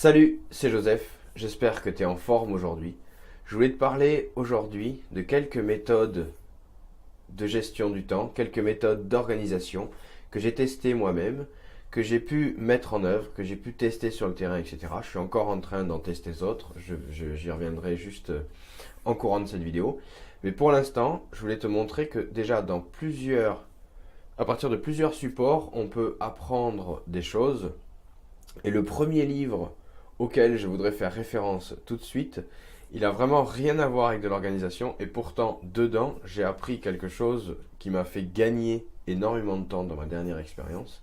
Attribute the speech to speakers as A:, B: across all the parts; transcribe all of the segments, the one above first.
A: Salut, c'est Joseph, j'espère que tu es en forme aujourd'hui. Je voulais te parler aujourd'hui de quelques méthodes de gestion du temps, quelques méthodes d'organisation que j'ai testées moi-même, que j'ai pu mettre en œuvre, que j'ai pu tester sur le terrain, etc. Je suis encore en train d'en tester d'autres, j'y reviendrai juste en courant de cette vidéo. Mais pour l'instant, je voulais te montrer que déjà à partir de plusieurs supports, on peut apprendre des choses. Et le premier livre auquel je voudrais faire référence tout de suite, il a vraiment rien à voir avec de l'organisation et pourtant dedans j'ai appris quelque chose qui m'a fait gagner énormément de temps dans ma dernière expérience.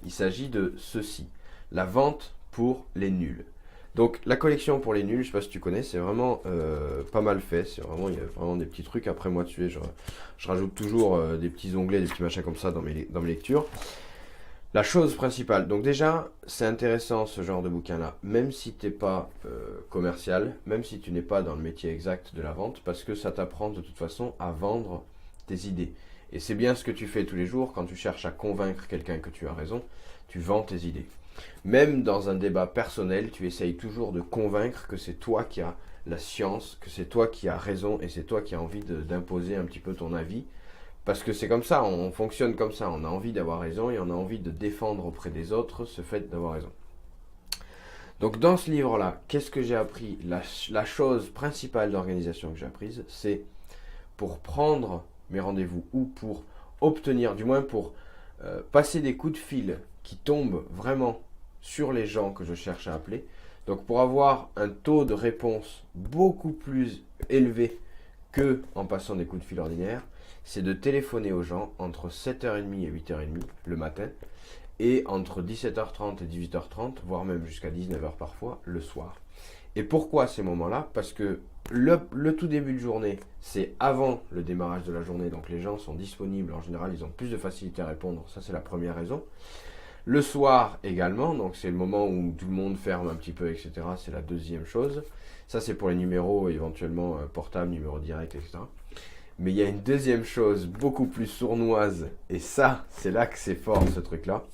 A: Il s'agit de ceci, la vente pour les nuls. Donc la collection pour les nuls, je sais pas si tu connais, c'est vraiment pas mal fait, il y a vraiment des petits trucs. Après moi tu sais, je rajoute toujours des petits onglets, des petits machins comme ça dans mes lectures. La chose principale, donc déjà, c'est intéressant ce genre de bouquin-là, même si tu n'es pas commercial, même si tu n'es pas dans le métier exact de la vente, parce que ça t'apprend de toute façon à vendre tes idées. Et c'est bien ce que tu fais tous les jours quand tu cherches à convaincre quelqu'un que tu as raison, tu vends tes idées. Même dans un débat personnel, tu essayes toujours de convaincre que c'est toi qui as la science, que c'est toi qui as raison et c'est toi qui as envie d'imposer un petit peu ton avis. Parce que c'est comme ça, on fonctionne comme ça, on a envie d'avoir raison et on a envie de défendre auprès des autres ce fait d'avoir raison. Donc dans ce livre-là, qu'est-ce que j'ai appris? La chose principale d'organisation que j'ai apprise, c'est pour prendre mes rendez-vous ou pour obtenir, du moins pour passer des coups de fil qui tombent vraiment sur les gens que je cherche à appeler. Donc pour avoir un taux de réponse beaucoup plus élevé que en passant des coups de fil ordinaires, c'est de téléphoner aux gens entre 7h30 et 8h30 le matin et entre 17h30 et 18h30, voire même jusqu'à 19h parfois, le soir. Et pourquoi ces moments-là? Parce que le tout début de journée, c'est avant le démarrage de la journée, donc les gens sont disponibles, en général ils ont plus de facilité à répondre, ça c'est la première raison. Le soir également, donc c'est le moment où tout le monde ferme un petit peu, etc. C'est la deuxième chose. Ça c'est pour les numéros éventuellement portables, numéros directs, etc. Mais il y a une deuxième chose beaucoup plus sournoise, et ça, c'est là que c'est fort ce truc-là,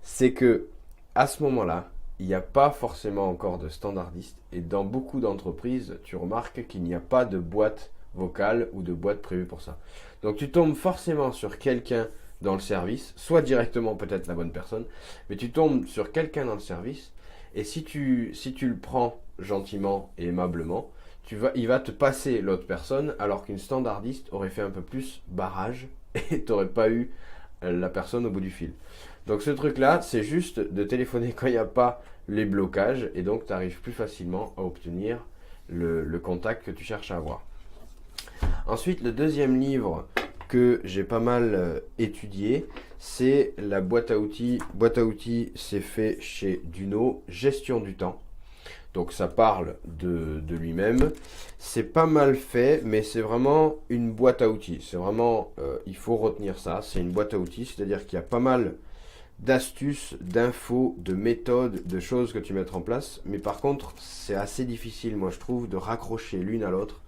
A: c'est que à ce moment-là, il n'y a pas forcément encore de standardiste, et dans beaucoup d'entreprises, tu remarques qu'il n'y a pas de boîte vocale ou de boîte prévue pour ça. Donc tu tombes forcément sur quelqu'un dans le service, soit directement peut-être la bonne personne, mais tu tombes sur quelqu'un dans le service, et si tu le prends gentiment et aimablement, il va te passer l'autre personne, alors qu'une standardiste aurait fait un peu plus barrage et tu n'aurais pas eu la personne au bout du fil. Donc ce truc-là, c'est juste de téléphoner quand il n'y a pas les blocages et donc tu arrives plus facilement à obtenir le contact que tu cherches à avoir. Ensuite, le deuxième livre que j'ai pas mal étudié, c'est la boîte à outils. Boîte à outils, c'est fait chez Duno, Gestion du temps. Donc ça parle de lui-même. C'est pas mal fait, mais c'est vraiment une boîte à outils. C'est vraiment, il faut retenir ça. C'est une boîte à outils, c'est-à-dire qu'il y a pas mal d'astuces, d'infos, de méthodes, de choses que tu mets en place. Mais par contre, c'est assez difficile, moi je trouve, de raccrocher l'une à l'autre.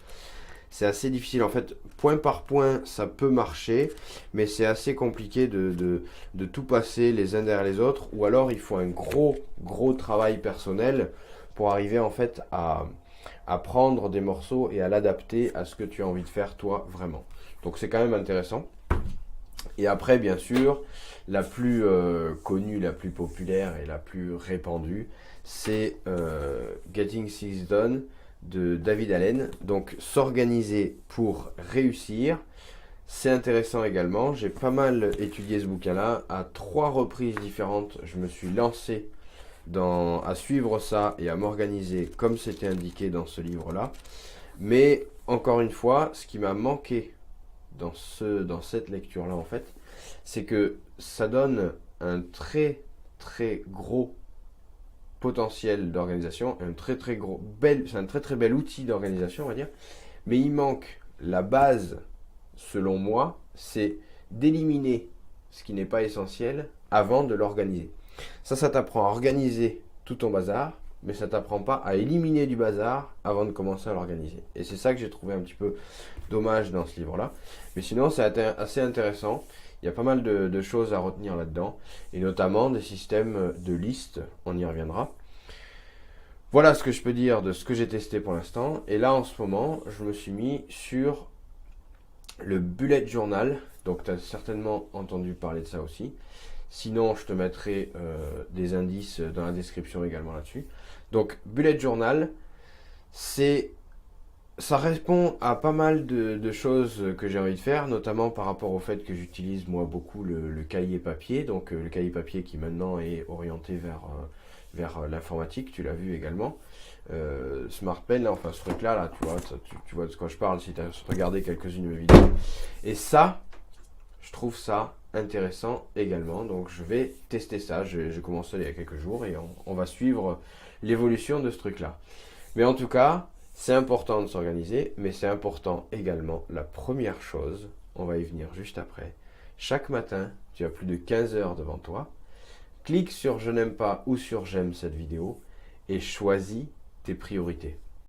A: C'est assez difficile. En fait, point par point, ça peut marcher, mais c'est assez compliqué de tout passer les uns derrière les autres. Ou alors, il faut un gros travail personnel pour arriver en fait à prendre des morceaux et à l'adapter à ce que tu as envie de faire toi vraiment. Donc c'est quand même intéressant. Et après bien sûr, la plus connue, la plus populaire et la plus répandue, c'est Getting Things Done de David Allen. Donc s'organiser pour réussir. C'est intéressant également, j'ai pas mal étudié ce bouquin-là, à 3 reprises différentes, je me suis lancé à suivre ça et à m'organiser comme c'était indiqué dans ce livre-là. Mais encore une fois, ce qui m'a manqué dans cette lecture-là, en fait, c'est que ça donne un très gros potentiel d'organisation, c'est un très bel outil d'organisation, on va dire, mais il manque la base, selon moi, c'est d'éliminer ce qui n'est pas essentiel avant de l'organiser. Ça t'apprend à organiser tout ton bazar, mais ça t'apprend pas à éliminer du bazar avant de commencer à l'organiser. Et c'est ça que j'ai trouvé un petit peu dommage dans ce livre-là. Mais sinon, c'est assez intéressant. Il y a pas mal de choses à retenir là-dedans, et notamment des systèmes de listes, on y reviendra. Voilà ce que je peux dire de ce que j'ai testé pour l'instant. Et là, en ce moment, je me suis mis sur le bullet journal. Donc, tu as certainement entendu parler de ça aussi. Sinon, je te mettrai des indices dans la description également là-dessus. Donc, bullet journal, ça répond à pas mal de choses que j'ai envie de faire, notamment par rapport au fait que j'utilise moi beaucoup le cahier papier. Donc, le cahier papier qui maintenant est orienté vers l'informatique, tu l'as vu également. Smart Pen, là, enfin ce truc-là, là, tu vois, tu vois de quoi je parle si tu as regardé quelques-unes de mes vidéos. Et ça, je trouve ça intéressant également. Donc je vais tester ça. J'ai commencé il y a quelques jours et on va suivre l'évolution de ce truc-là. Mais en tout cas, c'est important de s'organiser, mais c'est important également, la première chose, on va y venir juste après. Chaque matin, tu as plus de 15 heures devant toi. Clique sur je n'aime pas ou sur j'aime cette vidéo et choisis tes priorités.